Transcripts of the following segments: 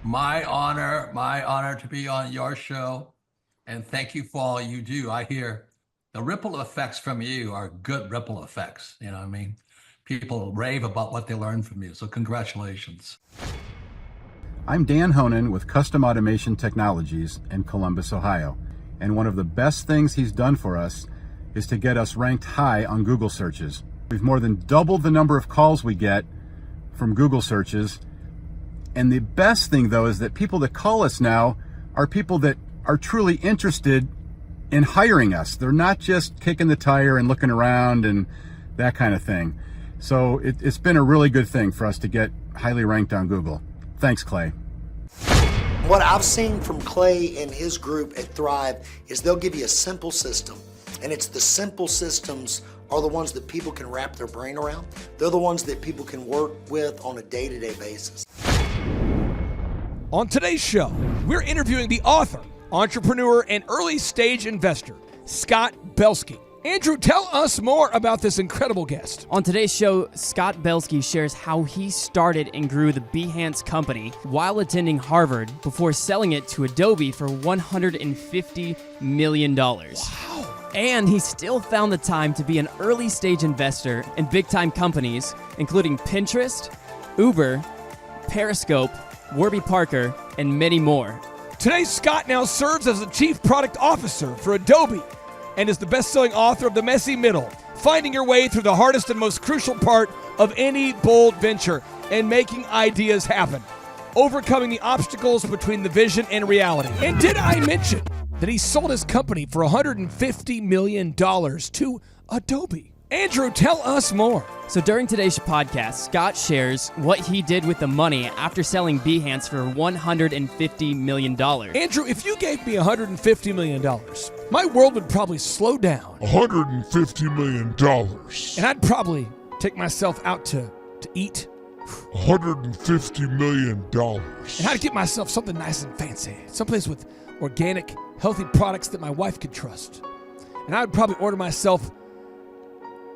My honor to be on your show. And thank you for all you do. I hear the ripple effects from you are good ripple effects. You know what I mean? People rave about what they learn from you. So congratulations. I'm Dan Honan with Custom Automation Technologies in Columbus, Ohio. And one of the best things he's done for us is to get us ranked high on Google searches. We've more than doubled the number of calls we get from Google searches. And the best thing, though, is that people that call us now are people that are truly interested in hiring us. They're not just kicking the tire and looking around and that kind of thing. So it's been a really good thing for us to get highly ranked on Google. Thanks, Clay. What I've seen from Clay and his group at Thrive is they'll give you a simple system. And it's the simple systems are the ones that people can wrap their brain around. They're the ones that people can work with on a day-to-day basis. On today's show, we're interviewing the author, entrepreneur, and early-stage investor, Scott Belsky. Andrew, tell us more about this incredible guest. On today's show, Scott Belsky shares how he started and grew the Behance company while attending Harvard before selling it to Adobe for $150 million. Wow. And he still found the time to be an early-stage investor in big-time companies, including Pinterest, Uber, Periscope, Warby Parker, and many more. Today, Scott now serves as the Chief Product Officer for Adobe and is the best-selling author of The Messy Middle, finding your way through the hardest and most crucial part of any bold venture and making ideas happen, overcoming the obstacles between the vision and reality. And did I mention that he sold his company for $150 million to Adobe? Andrew, tell us more. So during today's podcast, Scott shares what he did with the money after selling Behance for $150 million. Andrew, if you gave me $150 million, my world would probably slow down. $150 million. And I'd probably take myself out to eat. $150 million. And I'd get myself something nice and fancy. Someplace with organic, healthy products that my wife could trust. And I would probably order myself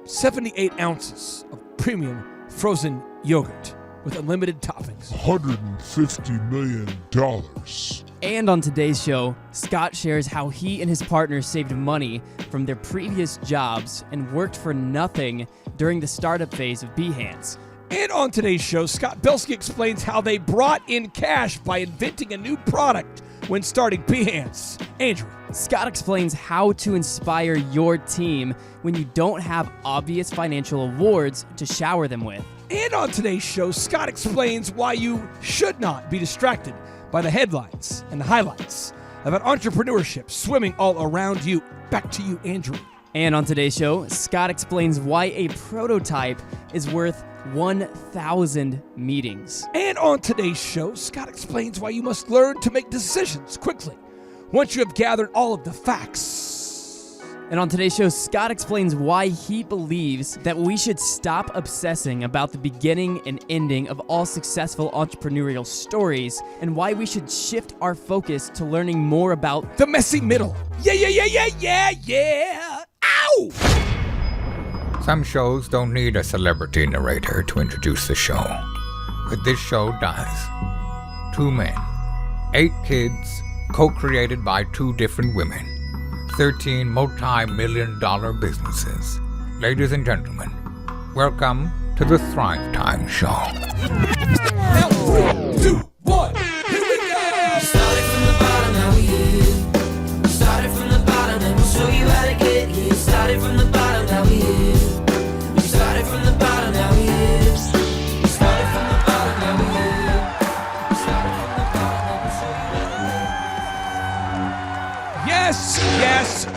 78 ounces of premium frozen yogurt with unlimited toppings. $150 million. And on today's show, Scott shares how he and his partner saved money from their previous jobs and worked for nothing during the startup phase of Behance. And on today's show, Scott Belsky explains how they brought in cash by inventing a new product when starting Behance. Andrew. Scott explains how to inspire your team when you don't have obvious financial awards to shower them with. And on today's show, Scott explains why you should not be distracted by the headlines and the highlights about entrepreneurship swimming all around you. Back to you, Andrew. And on today's show, Scott explains why a prototype is worth 1,000 meetings. And on today's show, Scott explains why you must learn to make decisions quickly once you have gathered all of the facts. And on today's show, Scott explains why he believes that we should stop obsessing about the beginning and ending of all successful entrepreneurial stories and why we should shift our focus to learning more about the messy middle. Yeah. Ow! Some shows don't need a celebrity narrator to introduce the show, but this show does. 2 men, 8 kids, co-created by 2 different women, 13 multi-million-dollar businesses. Ladies and gentlemen, welcome to the Thrivetime Show. Now, 3, 2, 1, here we go! Started from the bottom, now we here. Started from the bottom, and we'll show you how to get here. Started from the bottom, now we here. We started from the bottom, now we here. We started from the bottom, now we here. We started from the bottom, now we'll show you how to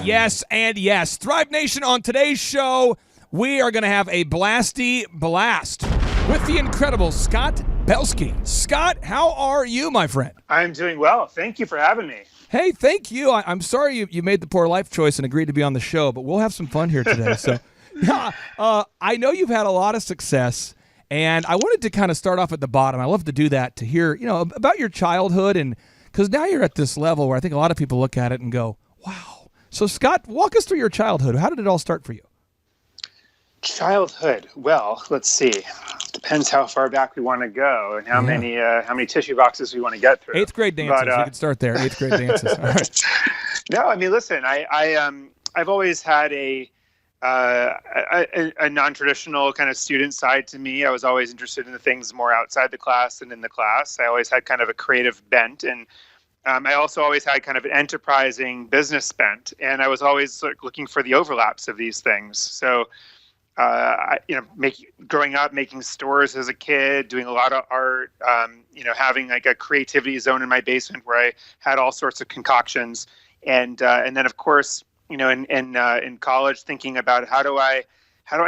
Yes, and yes. Thrive Nation, on today's show, we are going to have a blasty blast with the incredible Scott Belsky. Scott, how are you, my friend? I'm doing well. Thank you for having me. Hey, thank you. I'm sorry you made the poor life choice and agreed to be on the show, but we'll have some fun here today. So, I know you've had a lot of success, and I wanted to kind of start off at the bottom. I love to do that, to hear, about your childhood, and because now you're at this level where I think a lot of people look at it and go, wow. So, Scott, walk us through your childhood. How did it all start for you? Childhood. Well, let's see. Depends how far back we want to go and how many tissue boxes we want to get through. 8th grade dances. But, You can start there. 8th grade dances. All right. No, I mean, listen, I've always had a non-traditional kind of student side to me. I was always interested in the things more outside the class than in the class. I always had kind of a creative bent, and I also always had kind of an enterprising business bent, and I was always looking for the overlaps of these things. So, growing up, making stores as a kid, doing a lot of art, having like a creativity zone in my basement where I had all sorts of concoctions, and then of course, in college, thinking about how do I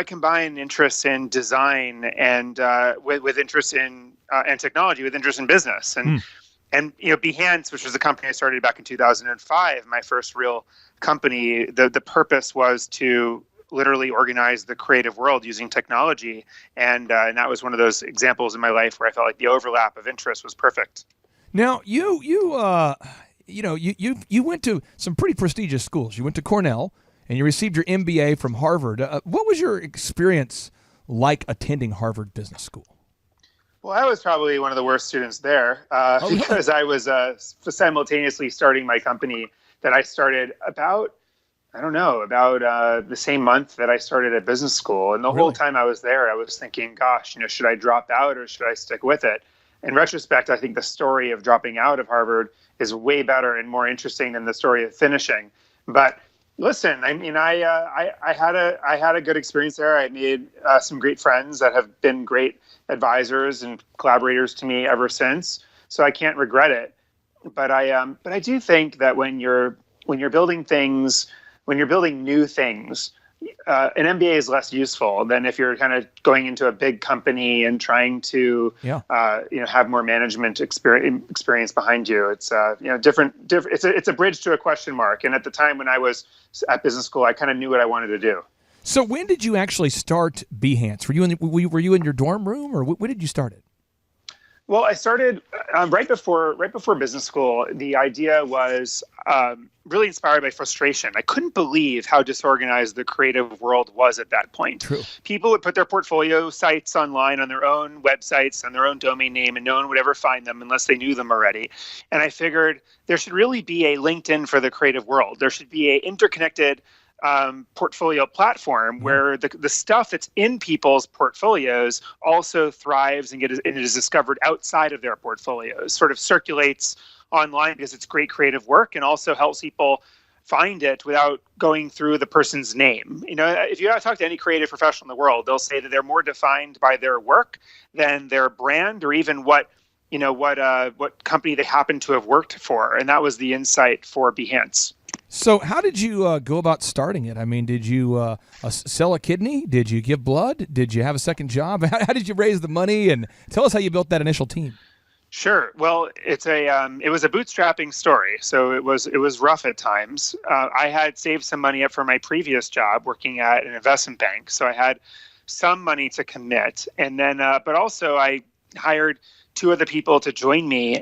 combine interest in design and with interest in and technology, with interest in business, and Behance, which was a company I started back in 2005, my first real company. The purpose was to literally organize the creative world using technology, and that was one of those examples in my life where I felt like the overlap of interest was perfect. Now, you went to some pretty prestigious schools. You went to Cornell, and you received your MBA from Harvard. What was your experience like attending Harvard Business School? Well, I was probably one of the worst students there because I was simultaneously starting my company that I started about the same month that I started at business school. And the whole time I was there, I was thinking, gosh, should I drop out or should I stick with it? In retrospect, I think the story of dropping out of Harvard is way better and more interesting than the story of finishing. But listen, I mean, I had a good experience there. I made some great friends that have been great advisors and collaborators to me ever since. So I can't regret it. But I do think that when you're building things, when you're building new things, an MBA is less useful than if you're kind of going into a big company and trying to, have more management experience behind you. It's different. It's a bridge to a question mark. And at the time when I was at business school, I kind of knew what I wanted to do. So when did you actually start Behance? Were you in your dorm room, or when did you start it? Well, I started right before business school. The idea was really inspired by frustration. I couldn't believe how disorganized the creative world was at that point. True. People would put their portfolio sites online on their own websites, on their own domain name, and no one would ever find them unless they knew them already. And I figured there should really be a LinkedIn for the creative world. There should be an interconnected portfolio platform where the stuff that's in people's portfolios also thrives and it is discovered outside of their portfolios, sort of circulates online because it's great creative work and also helps people find it without going through the person's name. If you talk to any creative professional in the world, they'll say that they're more defined by their work than their brand or even what company they happen to have worked for. And that was the insight for Behance. So how did you go about starting it? I mean, did you sell a kidney? Did you give blood? Did you have a second job? How did you raise the money? And tell us how you built that initial team. Sure. Well, it was a bootstrapping story, so it was rough at times. I had saved some money up for my previous job working at an investment bank, so I had some money to commit, and then but also I hired two other people to join me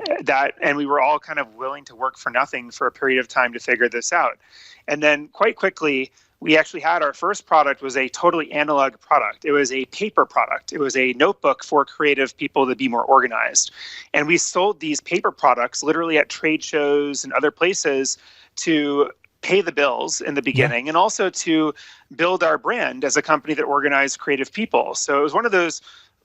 and we were all kind of willing to work for nothing for a period of time to figure this out. And then quite quickly, we actually had our first product was a totally analog product. It was a paper product. It was a notebook for creative people to be more organized. And we sold these paper products literally at trade shows and other places to pay the bills in the beginning and also to build our brand as a company that organized creative people. So it was one of those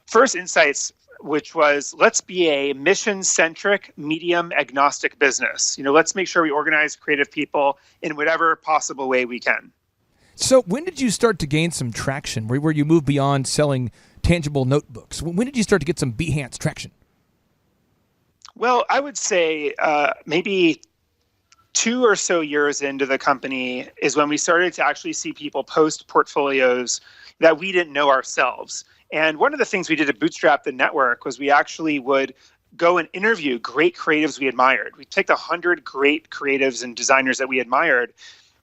first insights, which was let's be a mission-centric, medium-agnostic business. Let's make sure we organize creative people in whatever possible way we can. So when did you start to gain some traction where you moved beyond selling tangible notebooks? When did you start to get some Behance traction? Well, I would say maybe 2 or so years into the company is when we started to actually see people post portfolios that we didn't know ourselves. And one of the things we did to bootstrap the network was we actually would go and interview great creatives we admired. We'd take 100 great creatives and designers that we admired,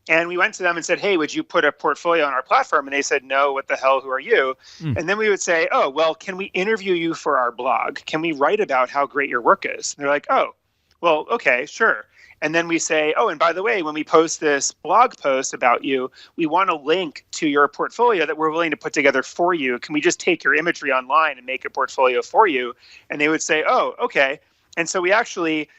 and we went to them and said, hey, would you put a portfolio on our platform? And they said, no, what the hell, who are you? And then we would say, oh, well, can we interview you for our blog? Can we write about how great your work is? And they're like, oh, well, okay, sure. And then we say, oh, and by the way, when we post this blog post about you, we want a link to your portfolio that we're willing to put together for you. Can we just take your imagery online and make a portfolio for you? And they would say, oh, okay. And so we actually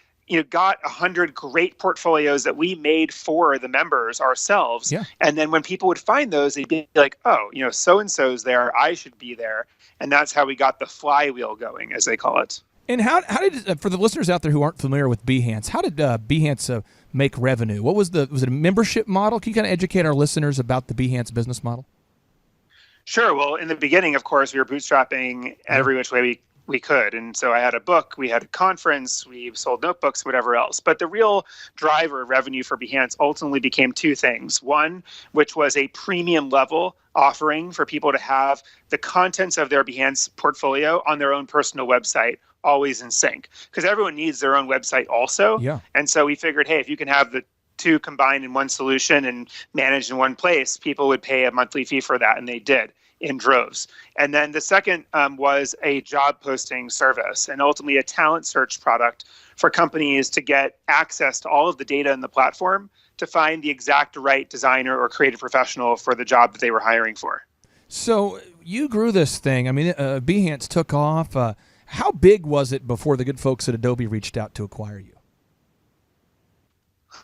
got 100 great portfolios that we made for the members ourselves. Yeah. And then when people would find those, they'd be like, oh, so-and-so's there, I should be there. And that's how we got the flywheel going, as they call it. And how did, for the listeners out there who aren't familiar with Behance, how did Behance make revenue? Was it a membership model? Can you kind of educate our listeners about the Behance business model? Sure. Well, in the beginning, of course, we were bootstrapping every which way we could. And so I had a book, we had a conference, we sold notebooks, whatever else. But the real driver of revenue for Behance ultimately became two things. One, which was a premium level offering for people to have the contents of their Behance portfolio on their own personal website, always in sync. Because everyone needs their own website also. Yeah. And so we figured, hey, if you can have the two combined in one solution and managed in one place, people would pay a monthly fee for that. And they did in droves. And then the second was a job posting service and ultimately a talent search product for companies to get access to all of the data in the platform to find the exact right designer or creative professional for the job that they were hiring for. So you grew this thing. I mean, Behance took off. How big was it before the good folks at Adobe reached out to acquire you?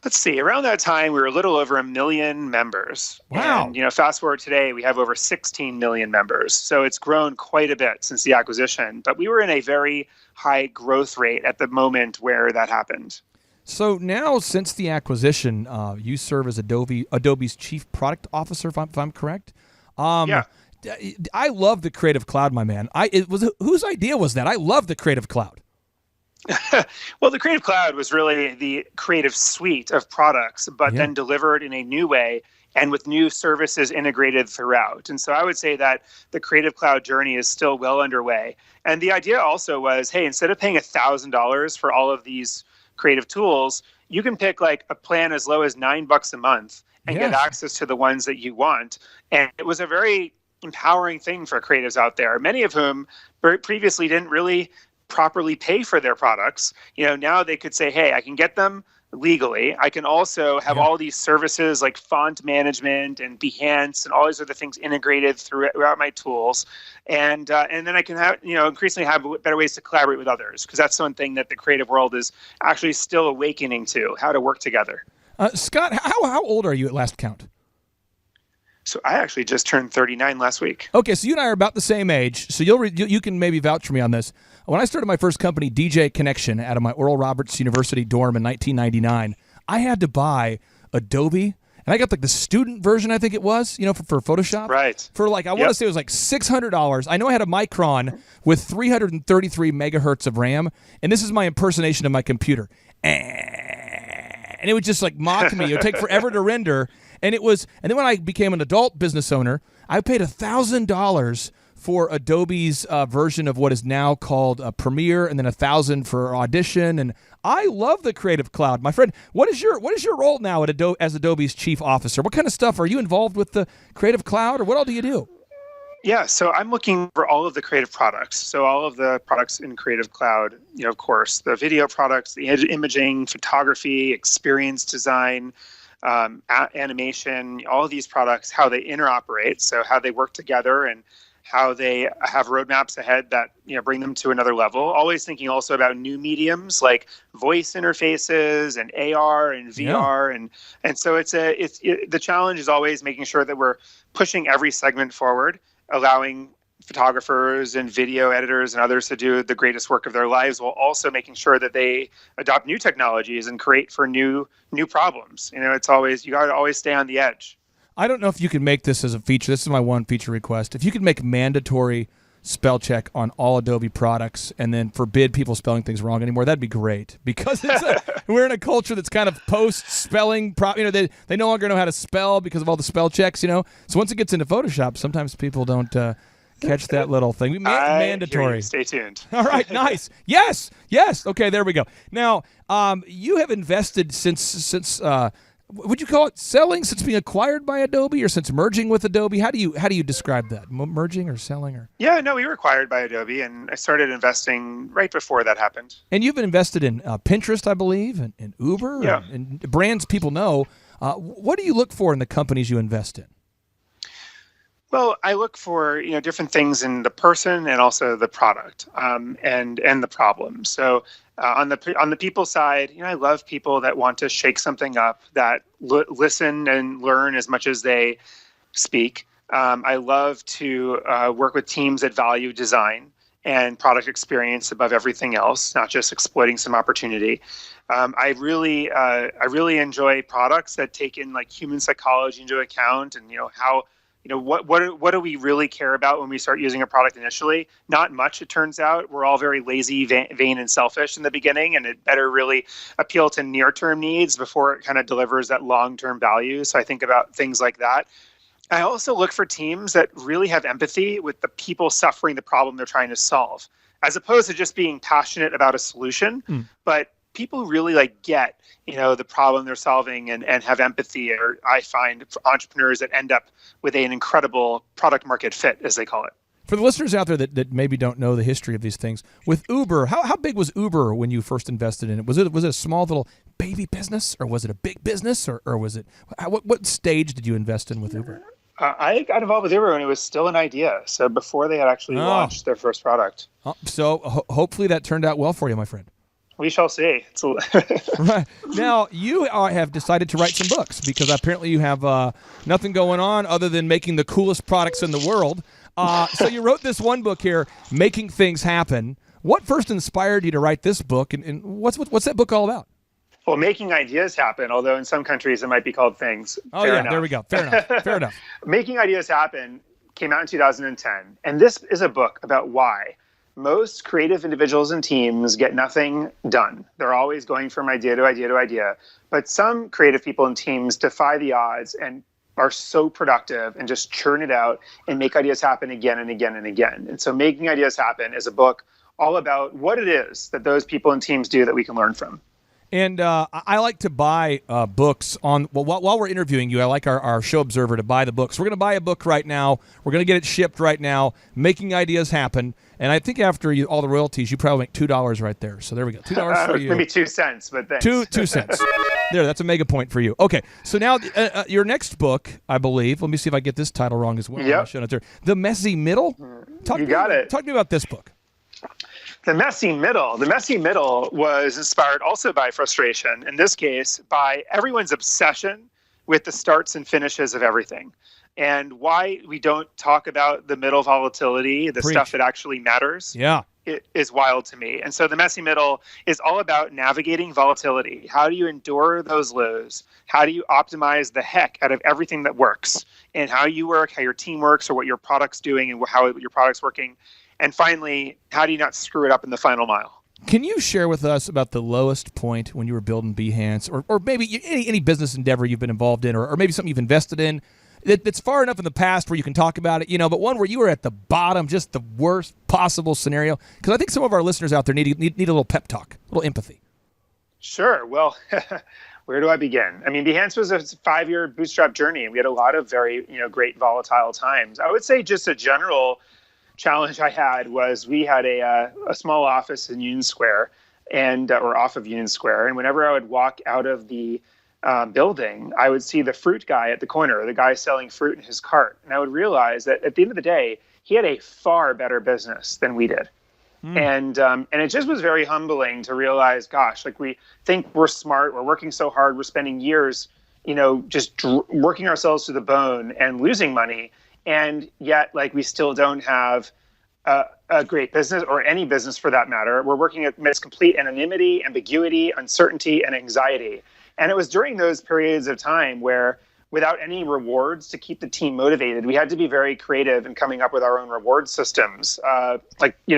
Let's see. Around that time, we were a little over 1 million members. Wow. And, fast forward today, we have over 16 million members. So it's grown quite a bit since the acquisition. But we were in a very high growth rate at the moment where that happened. So now, since the acquisition, you serve as Adobe's Chief Product Officer, if I'm correct. Yeah. I love the Creative Cloud, my man. Whose idea was that? I love the Creative Cloud. Well, the Creative Cloud was really the creative suite of products, but then delivered in a new way and with new services integrated throughout. And so I would say that the Creative Cloud journey is still well underway. And the idea also was, hey, instead of paying $1,000 for all of these creative tools, you can pick like a plan as low as $9 a month and get access to the ones that you want. And it was a very empowering thing for creatives out there, many of whom previously didn't really properly pay for their products. Now they could say, hey, I can get them legally. I can also have all these services like font management and Behance and all these other things integrated throughout my tools. And then I can have, increasingly have better ways to collaborate with others, because that's one thing that the creative world is actually still awakening to, how to work together. Scott, how old are you at last count? So I actually just turned 39 last week. Okay, so you and I are about the same age, so you can maybe vouch for me on this. When I started my first company, DJ Connection, out of my Oral Roberts University dorm in 1999, I had to buy Adobe, and I got like the student version, I think it was, for Photoshop. Right. For like, I want to say it was like $600. I know I had a Micron with 333 megahertz of RAM, and this is my impersonation of my computer. And it would just like mock me. It would take forever to render. And then when I became an adult business owner, I paid $1,000 for Adobe's version of what is now called Premiere, and then $1,000 for Audition. And I love the Creative Cloud, my friend. What is your role now at as Adobe's chief officer? What kind of stuff are you involved with the Creative Cloud, or what all do you do? Yeah, so I'm looking for all of the creative products. So all of the products in Creative Cloud, of course, the video products, the imaging, photography, experience design, animation, all of these products, how they interoperate, so how they work together and how they have roadmaps ahead that bring them to another level. Always thinking also about new mediums like voice interfaces and AR and VR, and so the challenge is always making sure that we're pushing every segment forward, allowing photographers and video editors and others to do the greatest work of their lives, while also making sure that they adopt new technologies and create for new problems. It's always, you got to always stay on the edge. I don't know if you can make this as a feature. This is my one feature request. If you could make mandatory spell check on all Adobe products and then forbid people spelling things wrong anymore, that'd be great. Because we're in a culture that's kind of post-spelling. They no longer know how to spell because of all the spell checks, So once it gets into Photoshop, sometimes people don't catch that little thing. Mandatory. Stay tuned. All right, nice. Yes. Okay, there we go. Now, you have invested since would you call it selling since being acquired by Adobe or since merging with Adobe? How do you describe that? Merging or selling or? Yeah, no, we were acquired by Adobe, and I started investing right before that happened. And you've invested in Pinterest, I believe, and Uber, Yeah. and brands people know. What do you look for in the companies you invest in? Well, I look for different things in the person and also the product, and the problem. So on the people side, I love people that want to shake something up, that listen and learn as much as they speak. I love to work with teams that value design and product experience above everything else, not just exploiting some opportunity. I really enjoy products that take in like human psychology into account, and how. What do we really care about when we start using a product initially? Not much, it turns out. We're all very lazy, vain, and selfish in the beginning, and it better really appeal to near-term needs before it kind of delivers that long-term value. So I think about things like that. I also look for teams that really have empathy with the people suffering the problem they're trying to solve, as opposed to just being passionate about a solution, but people really get the problem they're solving and have empathy. Or I find entrepreneurs that end up with an incredible product market fit, as they call it. For the listeners out there that maybe don't know the history of these things, with Uber, how big was Uber when you first invested in it? Was it a small little baby business, or was it a big business, or was it what stage did you invest in with Uber? I got involved with Uber when it was still an idea, so before they had actually launched their first product. So hopefully that turned out well for you, my friend. We shall see. Right. Now, you have decided to write some books because apparently you have nothing going on other than making the coolest products in the world. So you wrote this one book here, Making Things Happen. What first inspired you to write this book, and what's that book all about? Well, making ideas happen, although in some countries it might be called things. Oh, Fair yeah, enough. there we go. Fair enough. Fair enough. Making Ideas Happen came out in 2010, and this is a book about why most creative individuals and teams get nothing done. They're always going from idea to idea to idea. But some creative people and teams defy the odds and are so productive and just churn it out and make ideas happen again and again and again. And so Making Ideas Happen is a book all about what it is that those people and teams do that we can learn from. And I like to buy books while we're interviewing you. I like our show observer to buy the books. We're going to buy a book right now. We're going to get it shipped right now. Making Ideas Happen. And I think after all the royalties, you probably make $2 right there. So there we go. $2 for you. Maybe 2 cents, but thanks. 2 cents. There, that's a mega point for you. Okay, so now your next book, I believe. Let me see if I get this title wrong as well. Yep. The Messy Middle. You got it. Talk to me about this book. The Messy Middle. The Messy Middle was inspired also by frustration, in this case, by everyone's obsession with the starts and finishes of everything. And why we don't talk about the middle volatility, the stuff that actually matters, it is wild to me. And so the Messy Middle is all about navigating volatility. How do you endure those lows? How do you optimize the heck out of everything that works? And how you work, how your team works, or what your product's doing and how your product's working. And finally, how do you not screw it up in the final mile? Can you share with us about the lowest point when you were building Behance, or maybe any business endeavor you've been involved in, or maybe something you've invested in that's far enough in the past where you can talk about it, but one where you were at the bottom, just the worst possible scenario? Because I think some of our listeners out there need a little pep talk, a little empathy. Sure. Well, where do I begin? I mean, Behance was a 5-year bootstrap journey, and we had a lot of very, great volatile times. I would say just a general challenge I had was we had a small office in Union Square, or off of Union Square, and whenever I would walk out of the building, I would see the fruit guy at the corner, the guy selling fruit in his cart, and I would realize that at the end of the day, he had a far better business than we did. And it just was very humbling to realize, gosh, like we think we're smart, we're working so hard, we're spending years, just working ourselves to the bone and losing money. And yet, like, we still don't have a great business, or any business for that matter. We're working amidst complete anonymity, ambiguity, uncertainty, and anxiety. And it was during those periods of time where, without any rewards to keep the team motivated, we had to be very creative in coming up with our own reward systems,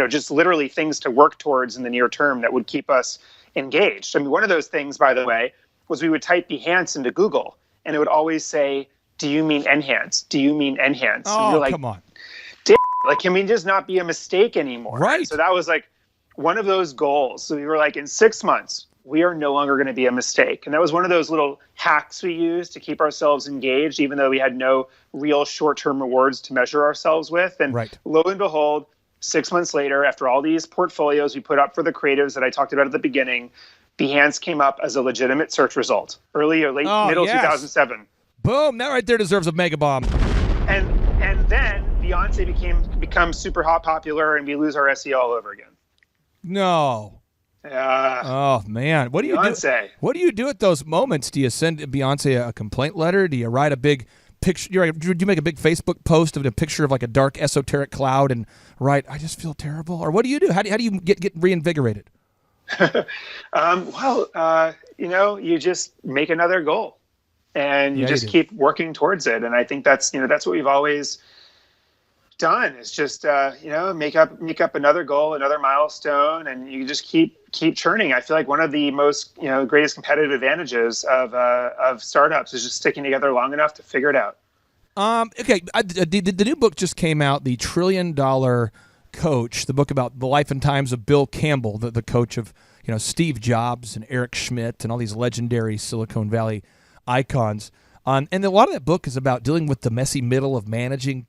just literally things to work towards in the near term that would keep us engaged. I mean, one of those things, by the way, was we would type Behance into Google, and it would always say, "Do you mean Enhance? Do you mean Enhance?" Oh, and come on. Like, can we just not be a mistake anymore? Right. So that was like one of those goals. So we were like, in 6 months, we are no longer going to be a mistake. And that was one of those little hacks we used to keep ourselves engaged, even though we had no real short-term rewards to measure ourselves with. And lo and behold, 6 months later, after all these portfolios we put up for the creatives that I talked about at the beginning, Behance came up as a legitimate search result, early or late, middle 2007. Boom, that right there deserves a mega bomb. And then Beyonce becomes super hot popular, and we lose our SEO all over again. No. Oh man, what do you do? What do you do at those moments? Do you send Beyonce a complaint letter? Do you write a big picture? Do you make a big Facebook post of a picture of like a dark esoteric cloud and write, "I just feel terrible"? Or what do you do? How do you get reinvigorated? You just make another goal, and you just keep working towards it. And I think that's what we've always done, is just make up another goal, another milestone, and you just keep churning. I feel like one of the most greatest competitive advantages of startups is just sticking together long enough to figure it out. The new book just came out, The $1 Trillion Coach, the book about the life and times of Bill Campbell, the coach of Steve Jobs and Eric Schmidt and all these legendary Silicon Valley icons. And a lot of that book is about dealing with the messy middle of managing,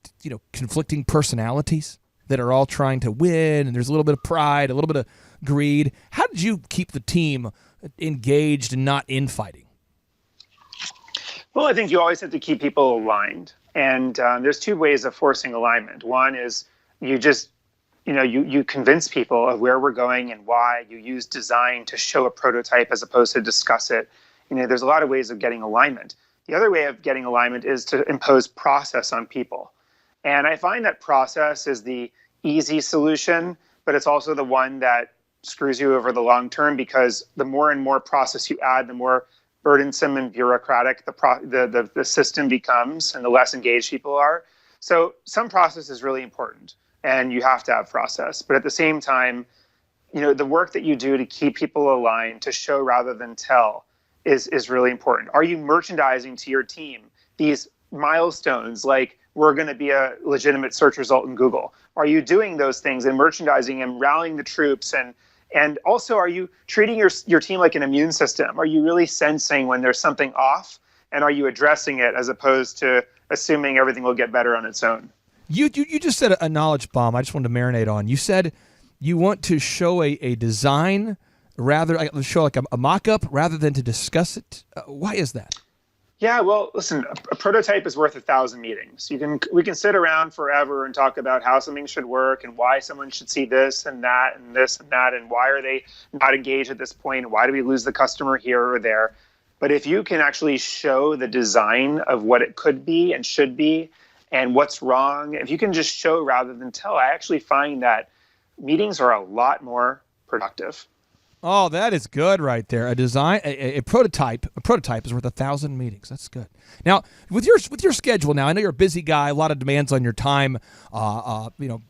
conflicting personalities that are all trying to win, and there's a little bit of pride, a little bit of greed. How did you keep the team engaged and not infighting? Well, I think you always have to keep people aligned, and there's two ways of forcing alignment. One is you just you convince people of where we're going and why. You use design to show a prototype as opposed to discuss it. There's a lot of ways of getting alignment. The other way of getting alignment is to impose process on people. And I find that process is the easy solution, but it's also the one that screws you over the long term, because the more and more process you add, the more burdensome and bureaucratic the system becomes, and the less engaged people are. So some process is really important, and you have to have process. But at the same time, the work that you do to keep people aligned, to show rather than tell, is really important. Are you merchandising to your team these milestones, like we're going to be a legitimate search result in Google? Are you doing those things and merchandising and rallying the troops? And also, are you treating your team like an immune system? Are you really sensing when there's something off? And are you addressing it as opposed to assuming everything will get better on its own? You just said a knowledge bomb I just wanted to marinate on. You said you want to show a design, rather show like a mock-up rather than to discuss it. Why is that? Yeah, well, listen, a prototype is worth 1,000 meetings. We can sit around forever and talk about how something should work and why someone should see this and that and this and that, and why are they not engaged at this point, and why do we lose the customer here or there. But if you can actually show the design of what it could be and should be and what's wrong, if you can just show rather than tell, I actually find that meetings are a lot more productive. Oh, that is good right there. A prototype is worth 1,000 meetings. That's good. Now, with your schedule now, I know you're a busy guy, a lot of demands on your time.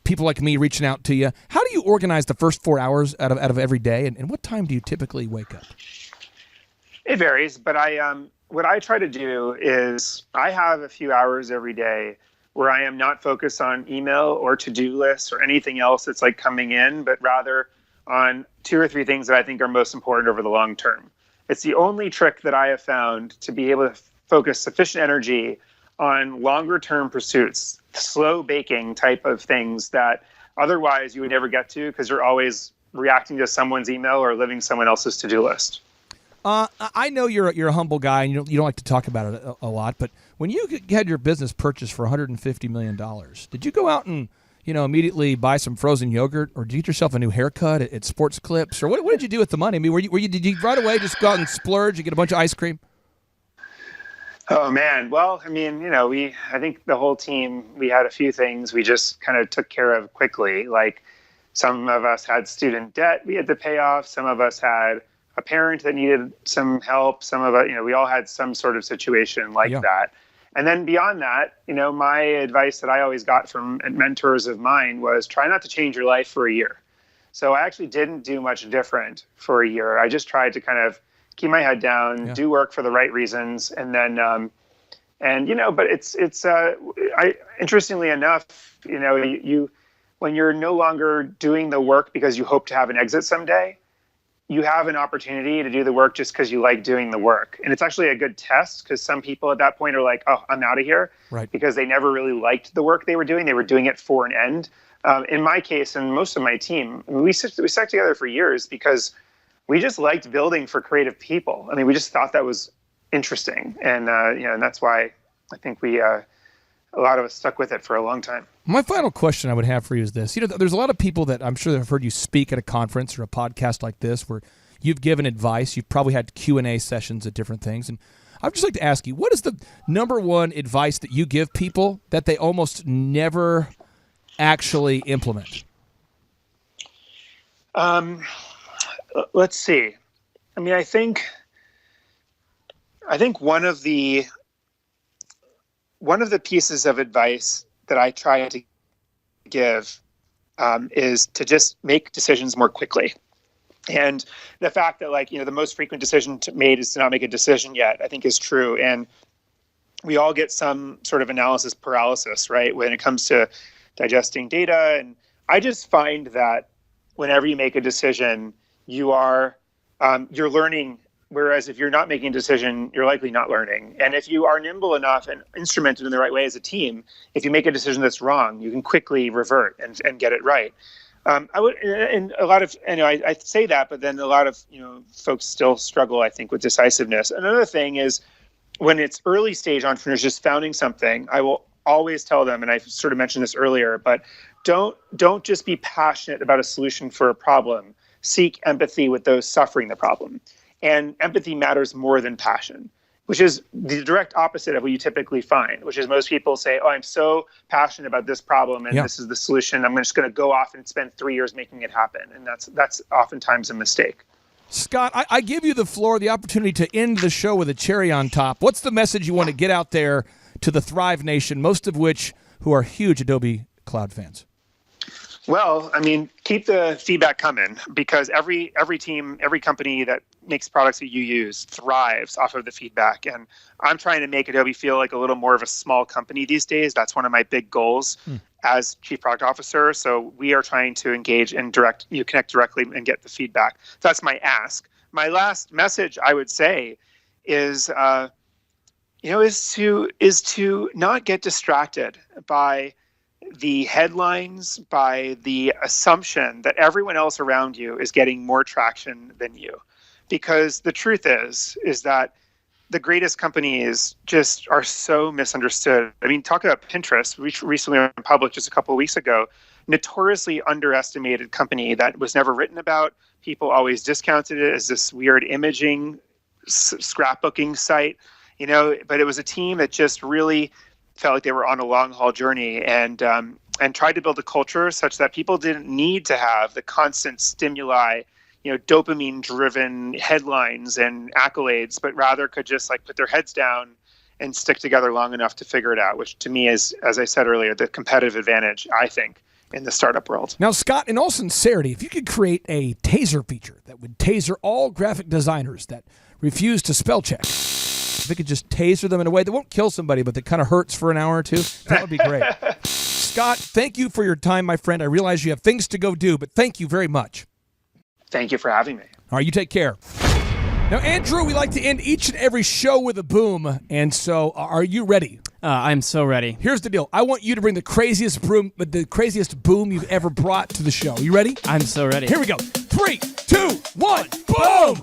People like me reaching out to you. How do you organize the first 4 hours out of every day, and what time do you typically wake up? It varies, but what I try to do is I have a few hours every day where I am not focused on email or to-do lists or anything else that's like coming in, but rather on 2 or 3 things that I think are most important over the long term. It's the only trick that I have found to be able to focus sufficient energy on longer term pursuits, slow baking type of things that otherwise you would never get to because you're always reacting to someone's email or living someone else's to-do list. I know you're a humble guy and you don't like to talk about it a lot, but when you had your business purchased for $150 million, did you go out and immediately buy some frozen yogurt, or did you get yourself a new haircut at Sports Clips, or what did you do with the money? I mean, did you right away just go out and splurge and get a bunch of ice cream? Oh man, well, I mean, I think the whole team, we had a few things we just kind of took care of quickly. Like some of us had student debt we had to pay off. Some of us had a parent that needed some help. Some of us, we all had some sort of situation like that. And then beyond that, my advice that I always got from mentors of mine was try not to change your life for a year. So I actually didn't do much different for a year. I just tried to kind of keep my head down, do work for the right reasons. And then, but it's interestingly enough, you when you're no longer doing the work because you hope to have an exit someday, you have an opportunity to do the work just because you like doing the work. And it's actually a good test because some people at that point are like, oh, I'm out of here. Right. Because they never really liked the work they were doing. They were doing it for an end. In my case, and most of my team, we stuck together for years because we just liked building for creative people. I mean, we just thought that was interesting. And, and that's why I think a lot of us stuck with it for a long time. My final question I would have for you is this. There's a lot of people that I'm sure that have heard you speak at a conference or a podcast like this where you've given advice. You've probably had Q&A sessions at different things. And I'd just like to ask you, what is the number one advice that you give people that they almost never actually implement? Let's see. I mean, I think one of the pieces of advice that I try to give is to just make decisions more quickly. And the fact that the most frequent decision made is to not make a decision yet, I think is true. And we all get some sort of analysis paralysis, right? When it comes to digesting data. And I just find that whenever you make a decision, you're learning. Whereas if you're not making a decision, you're likely not learning. And if you are nimble enough and instrumented in the right way as a team, if you make a decision that's wrong, you can quickly revert and get it right. I say that, but then a lot of folks still struggle, I think, with decisiveness. Another thing is when it's early stage entrepreneurs just founding something, I will always tell them, and I sort of mentioned this earlier, but don't just be passionate about a solution for a problem. Seek empathy with those suffering the problem. And empathy matters more than passion, which is the direct opposite of what you typically find, which is most people say, oh, I'm so passionate about this problem and this is the solution. I'm just going to go off and spend 3 years making it happen. And that's oftentimes a mistake. Scott, I give you the floor, the opportunity to end the show with a cherry on top. What's the message you want to get out there to the Thrive Nation, most of which who are huge Adobe Cloud fans? Well, I mean, keep the feedback coming because every team, every company that makes products that you use thrives off of the feedback. And I'm trying to make Adobe feel like a little more of a small company these days. That's one of my big goals as Chief Product Officer. So we are trying to engage and connect directly and get the feedback. That's my ask. My last message, I would say, is to not get distracted by the headlines, by the assumption that everyone else around you is getting more traction than you. Because the truth is that the greatest companies just are so misunderstood. I mean, talk about Pinterest, which recently went public just a couple of weeks ago, notoriously underestimated company that was never written about. People always discounted it as this weird imaging, scrapbooking site, but it was a team that just really felt like they were on a long haul journey and tried to build a culture such that people didn't need to have the constant stimuli, dopamine driven headlines and accolades, but rather could just put their heads down and stick together long enough to figure it out, which to me is, as I said earlier, the competitive advantage, I think, in the startup world. Now, Scott, in all sincerity, if you could create a taser feature that would taser all graphic designers that refuse to spell check, if it could just taser them in a way that won't kill somebody, but that kind of hurts for an hour or two, that would be great. Scott, thank you for your time, my friend. I realize you have things to go do, but thank you very much. Thank you for having me. All right, you take care. Now, Andrew, we like to end each and every show with a boom, and so are you ready? I'm so ready. Here's the deal. I want you to bring the craziest boom you've ever brought to the show. You ready? I'm so ready. Here we go. 3, 2, 1, boom!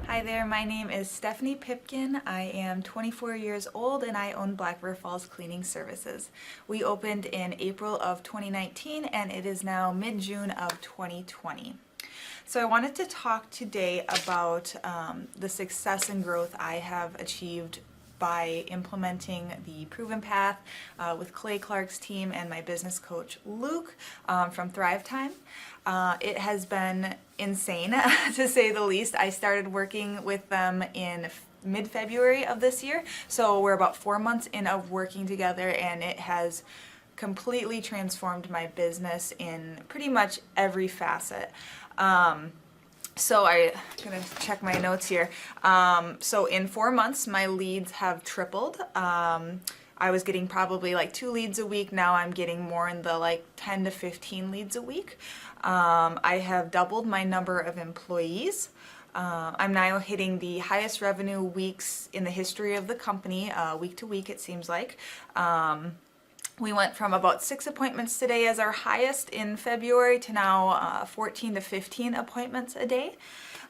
Hi there, my name is Stephanie Pipkin. I am 24 years old and I own Black River Falls Cleaning Services. We opened in April of 2019 and it is now mid-June of 2020. So I wanted to talk today about the success and growth I have achieved by implementing the Proven Path with Clay Clark's team and my business coach Luke from Thrivetime. It has been insane to say the least. I started working with them in mid-February of this year, so we're about 4 months in of working together, and it has completely transformed my business in pretty much every facet. So I'm gonna check my notes here. So in 4 months, my leads have tripled. I was getting probably 2 leads a week. Now I'm getting more in the 10 to 15 leads a week. I have doubled my number of employees. I'm now hitting the highest revenue weeks in the history of the company, week to week, it seems like. We went from about 6 appointments today as our highest in February to now 14 to 15 appointments a day.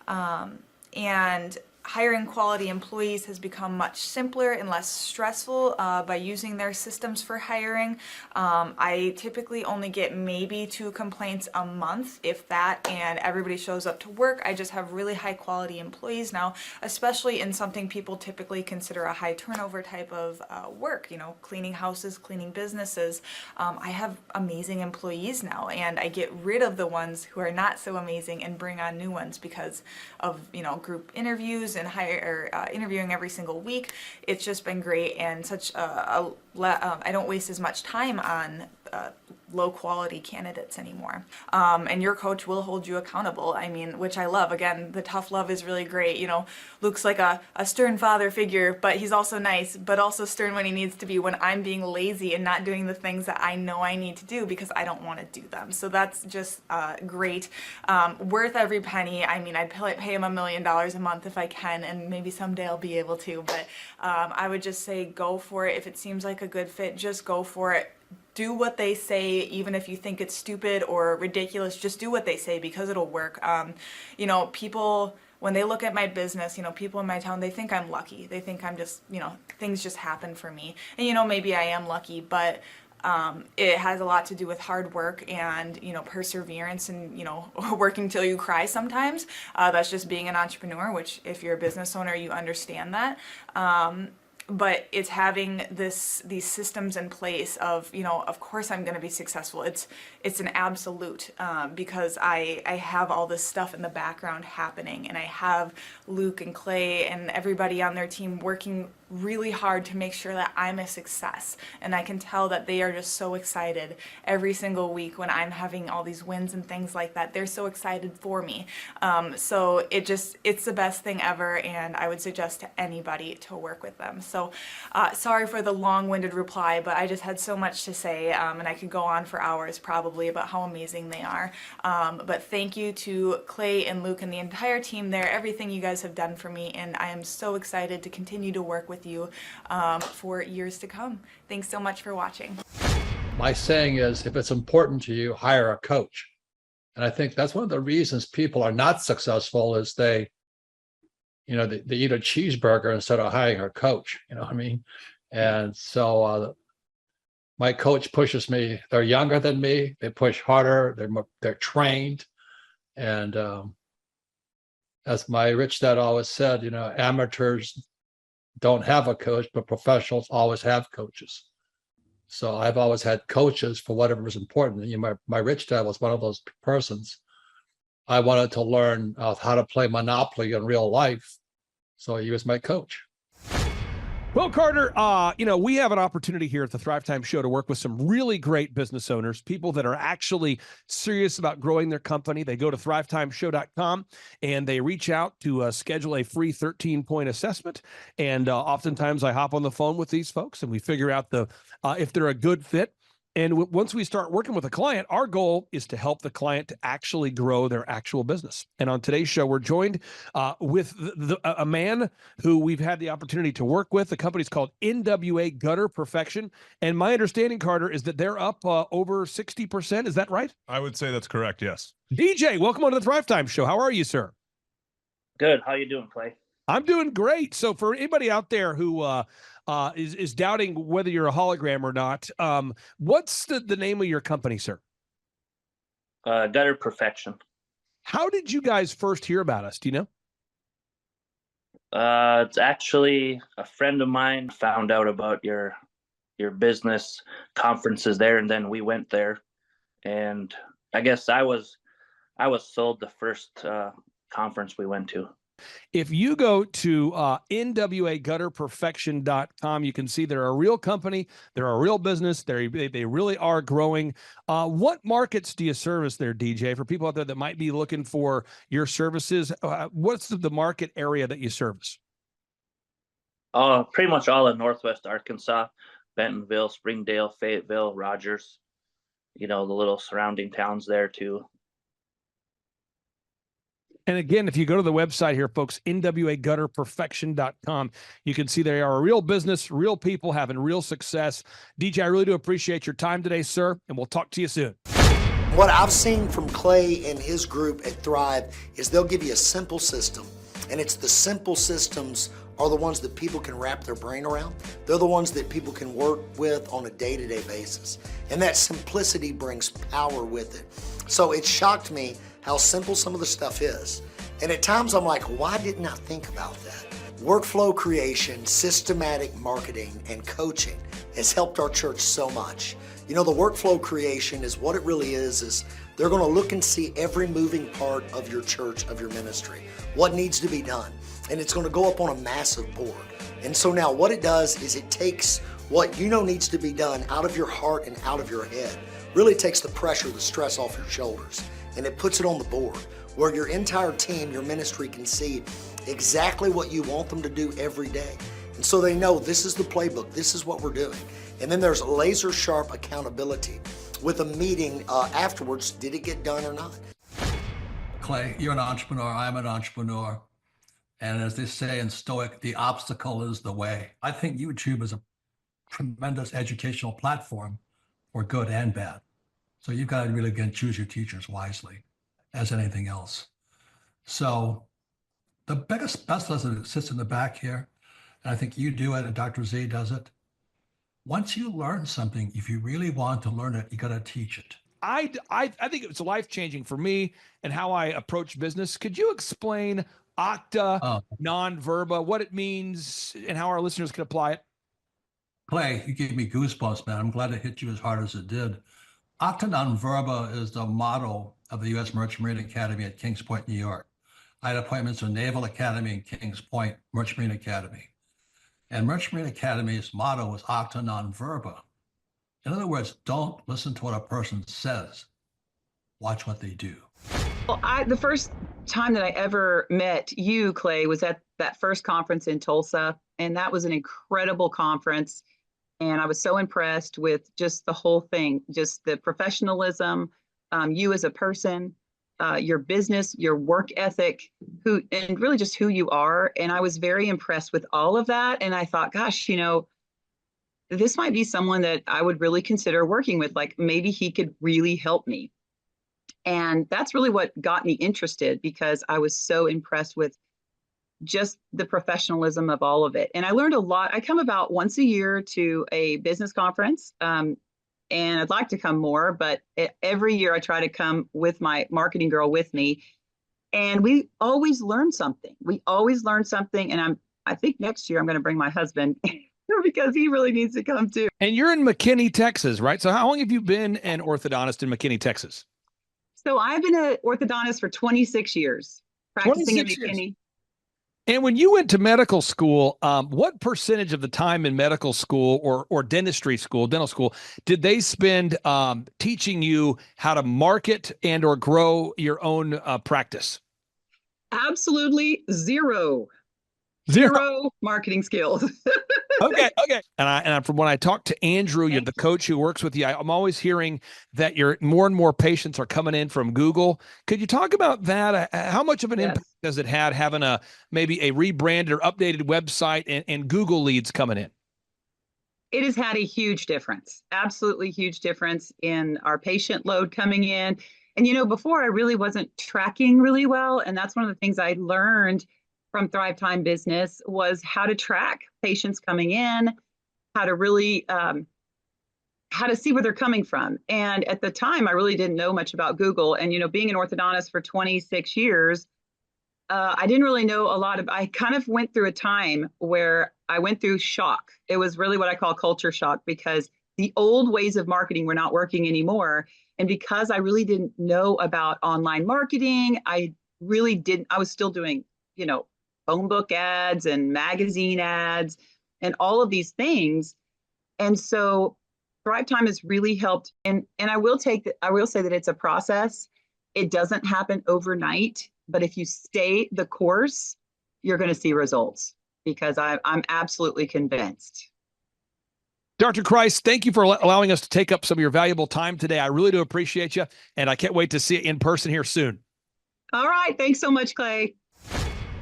And hiring quality employees has become much simpler and less stressful by using their systems for hiring. I typically only get maybe 2 complaints a month, if that, and everybody shows up to work. I just have really high quality employees now, especially in something people typically consider a high turnover type of work, you know, cleaning houses, cleaning businesses. I have amazing employees now, and I get rid of the ones who are not so amazing and bring on new ones because of, you know, group interviews and interviewing every single week. It's just been great, and such I don't waste as much time on low quality candidates anymore. And your coach will hold you accountable. I mean, which I love. Again, the tough love is really great. You know, Luke's like a stern father figure, but he's also nice, but also stern when he needs to be, when I'm being lazy and not doing the things that I know I need to do because I don't want to do them. So that's just great. Worth every penny. I mean, I'd pay him $1 million a month if I can, and maybe someday I'll be able to, but I would just say go for it. If it seems like a good fit, just go for it. Do what they say, even if you think it's stupid or ridiculous, just do what they say because it'll work. You know, people, when they look at my business, you know, people in my town, they think I'm lucky. They think I'm just, you know, things just happen for me. And, you know, maybe I am lucky, but it has a lot to do with hard work and, you know, perseverance and, you know, working till you cry sometimes. That's just being an entrepreneur, which if you're a business owner, you understand that. But it's having these systems in place of, you know, of course I'm going to be successful. It's an absolute because I have all this stuff in the background happening, and I have Luke and Clay and everybody on their team working really hard to make sure that I'm a success. And I can tell that they are just so excited every single week when I'm having all these wins and things like that. They're so excited for me. So it's the best thing ever, and I would suggest to anybody to work with them. So sorry for the long-winded reply, but I just had so much to say, and I could go on for hours probably about how amazing they are. But thank you to Clay and Luke and the entire team there, everything you guys have done for me, and I am so excited to continue to work with you for years to come. Thanks so much for watching. My saying is, if it's important to you, hire a coach. And I think that's one of the reasons people are not successful is they eat a cheeseburger instead of hiring a coach, you know what I mean? And so my coach pushes me. They're younger than me. They push harder. They're trained. And as my rich dad always said, you know, amateurs don't have a coach, but professionals always have coaches. So I've always had coaches for whatever is important. You know, my rich dad was one of those persons. I wanted to learn how to play Monopoly in real life. So he was my coach. Well, Carter, you know, we have an opportunity here at the Thrivetime Show to work with some really great business owners, people that are actually serious about growing their company. They go to thrivetimeshow.com and they reach out to schedule a free 13-point assessment. And oftentimes I hop on the phone with these folks and we figure out if they're a good fit. And once we start working with a client, our goal is to help the client to actually grow their actual business. And on today's show, we're joined with a man who we've had the opportunity to work with. The company's called NWA Gutter Perfection. And my understanding, Carter, is that they're up over 60%. Is that right? I would say that's correct, yes. DJ, welcome on to the Thrivetime Show. How are you, sir? Good. How you doing, Clay? I'm doing great. So for anybody out there who is doubting whether you're a hologram or not, what's the name of your company, sir? Gutter Perfection. How did you guys first hear about us? Do you know? It's actually a friend of mine found out about your business conferences there, and then we went there. And I guess I was sold the first conference we went to. If you go to nwagutterperfection.com, you can see they're a real company. They're a real business. They really are growing. What markets do you service there, DJ? For people out there that might be looking for your services, what's the market area that you service? Pretty much all of Northwest Arkansas, Bentonville, Springdale, Fayetteville, Rogers, you know, the little surrounding towns there too. And again, if you go to the website here, folks, nwagutterperfection.com, you can see they are a real business, real people having real success. DJ, I really do appreciate your time today, sir, and we'll talk to you soon. What I've seen from Clay and his group at Thrive is they'll give you a simple system, and it's the simple systems are the ones that people can wrap their brain around. They're the ones that people can work with on a day-to-day basis. And that simplicity brings power with it. So it shocked me how simple some of the stuff is. And at times I'm like, why didn't I think about that? Workflow creation, systematic marketing, and coaching has helped our church so much. You know, the workflow creation is what it really is they're gonna look and see every moving part of your church, of your ministry, what needs to be done. And it's gonna go up on a massive board. And so now what it does is it takes what you know needs to be done out of your heart and out of your head. Really takes the pressure, the stress off your shoulders, and it puts it on the board where your entire team, your ministry can see exactly what you want them to do every day. And so they know this is the playbook, this is what we're doing. And then there's laser sharp accountability with a meeting afterwards, did it get done or not? Clay, you're an entrepreneur, I'm an entrepreneur. And as they say in Stoic, the obstacle is the way. I think YouTube is a tremendous educational platform for good and bad. So you've got to really, again, choose your teachers wisely as anything else. So the best lesson that sits in the back here, and I think you do it and Dr. Z does it. Once you learn something, if you really want to learn it, you got to teach it. I think it's life-changing for me and how I approach business. Could you explain Octa, non-verba, what it means and how our listeners can apply it? Clay, you gave me goosebumps, man. I'm glad it hit you as hard as it did. Octa non-verba is the motto of the U.S. Merchant Marine Academy at Kings Point, New York. I had appointments to Naval Academy and Kings Point, Merchant Marine Academy. And Merchant Marine Academy's motto was Octa non-verba. In other words, don't listen to what a person says. Watch what they do. Well, the first time that I ever met you, Clay, was at that first conference in Tulsa. And that was an incredible conference. And I was so impressed with just the whole thing, just the professionalism, you as a person, your business, your work ethic, and really just who you are. And I was very impressed with all of that. And I thought, gosh, you know, this might be someone that I would really consider working with. Like maybe he could really help me. And that's really what got me interested, because I was so impressed with just the professionalism of all of it. And I learned a lot. I come about once a year to a business conference, and I'd like to come more, but every year I try to come with my marketing girl with me. And we always learn something. And I think next year I'm going to bring my husband because he really needs to come too. And you're in McKinney, Texas, right? So how long have you been an orthodontist in McKinney, Texas? So I've been an orthodontist for 26 years, practicing in McKinney. Years. And when you went to medical school, what percentage of the time in medical school or dentistry school, dental school, did they spend teaching you how to market and or grow your own practice? Absolutely zero marketing skills. Okay. And from when I talked to Andrew, you're the coach who works with you, I'm always hearing that more and more patients are coming in from Google. Could you talk about that? How much of an impact does it have having maybe a rebranded or updated website and Google leads coming in? It has had a huge difference, absolutely huge difference in our patient load coming in. And, you know, before I really wasn't tracking really well. And that's one of the things I learned from Thrivetime Business was how to track patients coming in, how to really, how to see where they're coming from. And at the time, I really didn't know much about Google. And, you know, being an orthodontist for 26 years, I didn't really know a lot I kind of went through a time where I went through shock. It was really what I call culture shock, because the old ways of marketing were not working anymore. And because I really didn't know about online marketing, I was still doing, you know, phone book ads and magazine ads and all of these things. And so Thrivetime has really helped. And I will say that it's a process. It doesn't happen overnight, but if you stay the course, you're going to see results, because I'm absolutely convinced. Dr. Christ, thank you for allowing us to take up some of your valuable time today. I really do appreciate you, and I can't wait to see you in person here soon. All right. Thanks so much, Clay.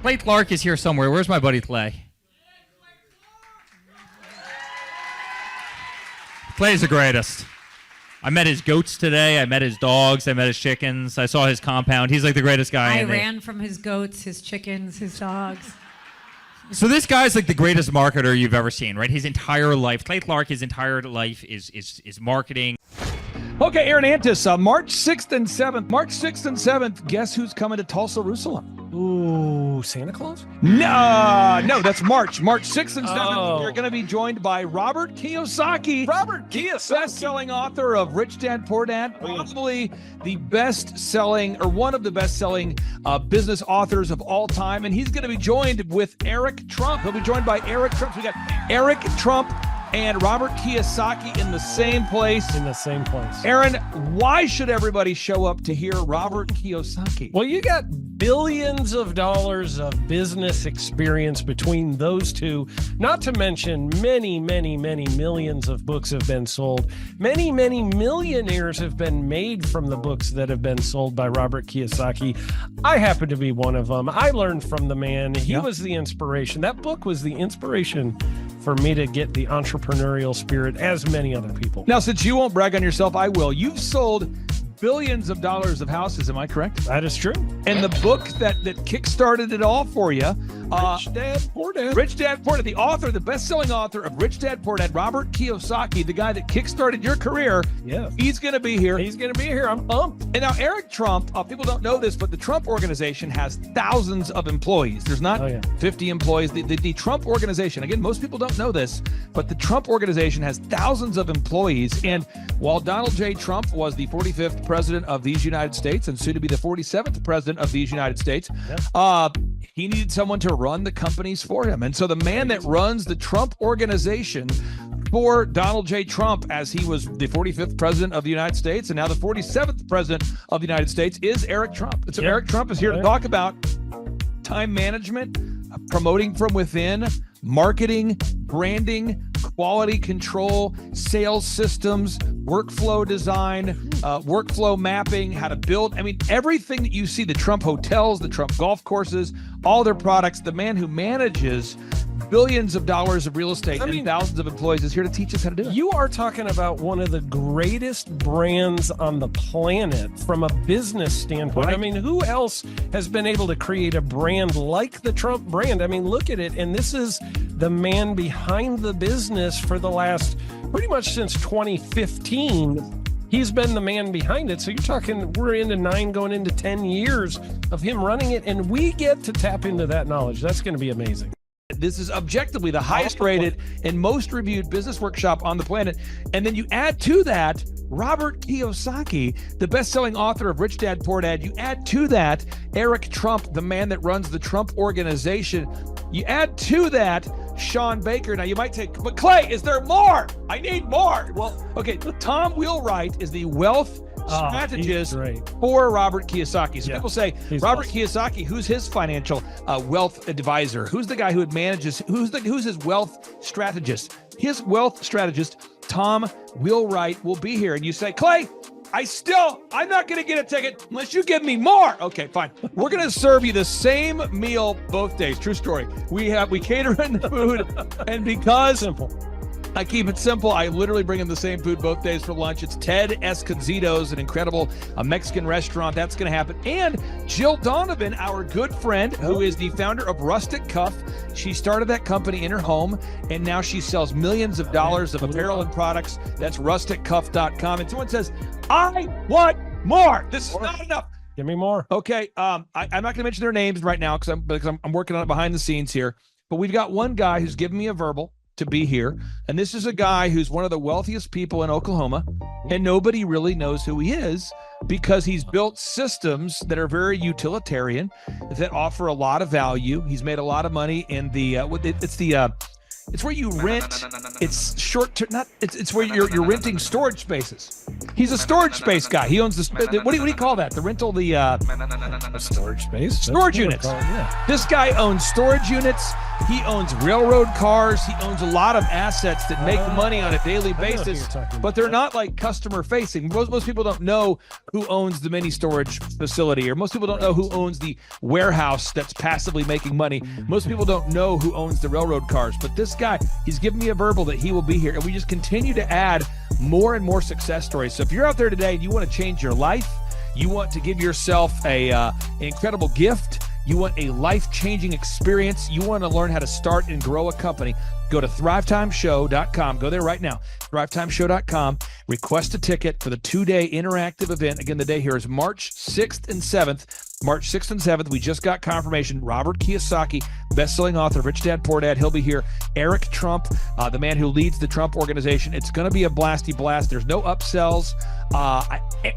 Clay Clark is here somewhere. Where's my buddy Clay? Clay's the greatest. I met his goats today. I met his dogs. I met his chickens. I saw his compound. He's like the greatest guy. I ran from his goats, his chickens, his dogs. So this guy's like the greatest marketer you've ever seen, right? His entire life, Clay Clark, his entire life is marketing. Okay, Aaron Antis, March 6th and 7th. March 6th and 7th, guess who's coming to Tulsa, Jerusalem? Ooh, Santa Claus? No, that's March. March 6th and 7th. Oh. You're going to be joined by Robert Kiyosaki. Robert Kiyosaki. Best-selling author of Rich Dad, Poor Dad. Probably the best-selling, or one of the best-selling business authors of all time. And he's going to be joined with Eric Trump. He'll be joined by Eric Trump. So we got Eric Trump and Robert Kiyosaki in the same place. Aaron, why should everybody show up to hear Robert Kiyosaki? Well, you got billions of dollars of business experience between those two, not to mention many, many, many millions of books have been sold. Many, many millionaires have been made from the books that have been sold by Robert Kiyosaki. I happen to be one of them. I learned from the man. He was the inspiration. That book was the inspiration for me to get the entrepreneurial spirit, as many other people. Now, since you won't brag on yourself, I will. You've sold billions of dollars of houses, am I correct? That is true. And the book that kickstarted it all for you, Rich Dad, Poor Dad. Rich Dad, Poor Dad, the author, the best-selling author of Rich Dad, Poor Dad, Robert Kiyosaki, the guy that kickstarted your career. Yeah. He's going to be here. I'm pumped. And now Eric Trump, people don't know this, but the Trump organization has thousands of employees. There's not 50 employees. The Trump organization, again, most people don't know this, but the Trump organization has thousands of employees. And while Donald J. Trump was the 45th president of these United States and soon to be the 47th president of these United States, he needed someone to run the companies for him. And so the man that runs the Trump organization for Donald J. Trump, as he was the 45th president of the United States and now the 47th president of the United States, is Eric Trump. And so Eric Trump is here to talk about time management, promoting from within, marketing, branding, quality control, sales systems, workflow design, workflow mapping, how to build. I mean, everything that you see, the Trump hotels, the Trump golf courses, all their products, the man who manages billions of dollars of real estate and thousands of employees is here to teach us how to do it. You are talking about one of the greatest brands on the planet from a business standpoint. Right. I mean, who else has been able to create a brand like the Trump brand? I mean, look at it. And this is the man behind the business for the last pretty much since 2015. He's been the man behind it. So you're talking, we're into 9 going into 10 years of him running it. And we get to tap into that knowledge. That's going to be amazing. This is objectively the highest rated and most reviewed business workshop on the planet. And then you add to that Robert Kiyosaki, the best-selling author of Rich Dad, Poor Dad. You add to that Eric Trump, the man that runs the Trump organization. You add to that Sean Baker. Now you might take, but Clay, is there more? I need more. Well, okay, Tom Wheelwright is the wealth strategist for Robert Kiyosaki. So people say, Robert Kiyosaki, who's his financial wealth advisor? Who's the guy who manages, who's his wealth strategist? His wealth strategist, Tom Wheelwright, will be here. And you say, Clay, I'm not going to get a ticket unless you give me more. Okay, fine. We're going to serve you the same meal both days. True story. We cater in the food, and because I keep it simple, I literally bring in the same food both days for lunch. It's Ted Escondido's, an incredible Mexican restaurant. That's going to happen. And Jill Donovan, our good friend, who is the founder of Rustic Cuff. She started that company in her home, and now she sells millions of dollars of apparel and products. That's rusticcuff.com. And someone says, I want more. This is not enough. Give me more. Okay. I'm not going to mention their names right now because I'm working on it behind the scenes here. But we've got one guy who's given me a verbal to be here. And this is a guy who's one of the wealthiest people in Oklahoma, and nobody really knows who he is because he's built systems that are very utilitarian, that offer a lot of value. He's made a lot of money in the it's where you rent. It's short term, it's where you're renting storage spaces. He's a storage space guy. He owns what do you call that? The rental, A storage space. Storage units. Yeah. This guy owns storage units. He owns railroad cars. He owns a lot of assets that make money on a daily basis, but they're not like customer facing. Most people don't know who owns the mini storage facility, or most people don't know who owns the warehouse that's passively making money. Most people don't know who owns the railroad cars, but this guy, he's given me a verbal that he will be here, and we just continue to add more and more success stories. So if you're out there today and you want to change your life, you want to give yourself an incredible gift, you want a life-changing experience, you want to learn how to start and grow a company, go to thrivetimeshow.com. Go there right now, thrivetimeshow.com. Request a ticket for the 2-day interactive event. Again, the day here is March 6th and 7th. March 6th and 7th, we just got confirmation. Robert Kiyosaki, best-selling author of Rich Dad, Poor Dad, he'll be here. Eric Trump, the man who leads the Trump organization. It's going to be a blasty blast. There's no upsells.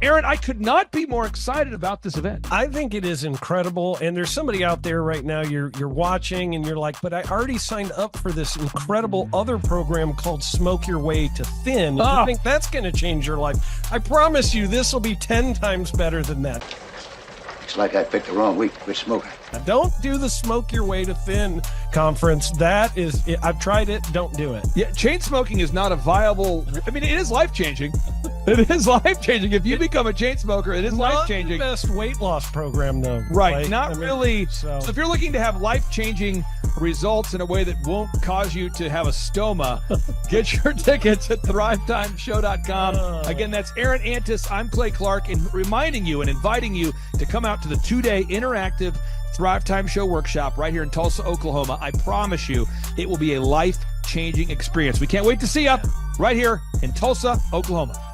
Aaron, I could not be more excited about this event. I think it is incredible. And there's somebody out there right now, you're watching and you're like, but I already signed up for this incredible other program called Smoke Your Way to Thin. I think that's going to change your life. I promise you, this will be 10 times better than that. It's like I picked the wrong week to quit smoking. Now, don't do the Smoke Your Way to Thin conference. That is, I've tried it. Don't do it. Yeah, chain smoking is not a viable. I mean, it is life changing. It is life changing. If you become a chain smoker, it is life changing. Not the best weight loss program, though. Right. Really. So if you're looking to have life changing results in a way that won't cause you to have a stoma, get your tickets at thrivetimeshow.com. Again, that's Aaron Antis. I'm Clay Clark, and reminding you and inviting you to come out to the 2-day interactive Thrive Time Show workshop right here in Tulsa, Oklahoma. I promise you, it will be a life-changing experience. We can't wait to see you right here in Tulsa, Oklahoma.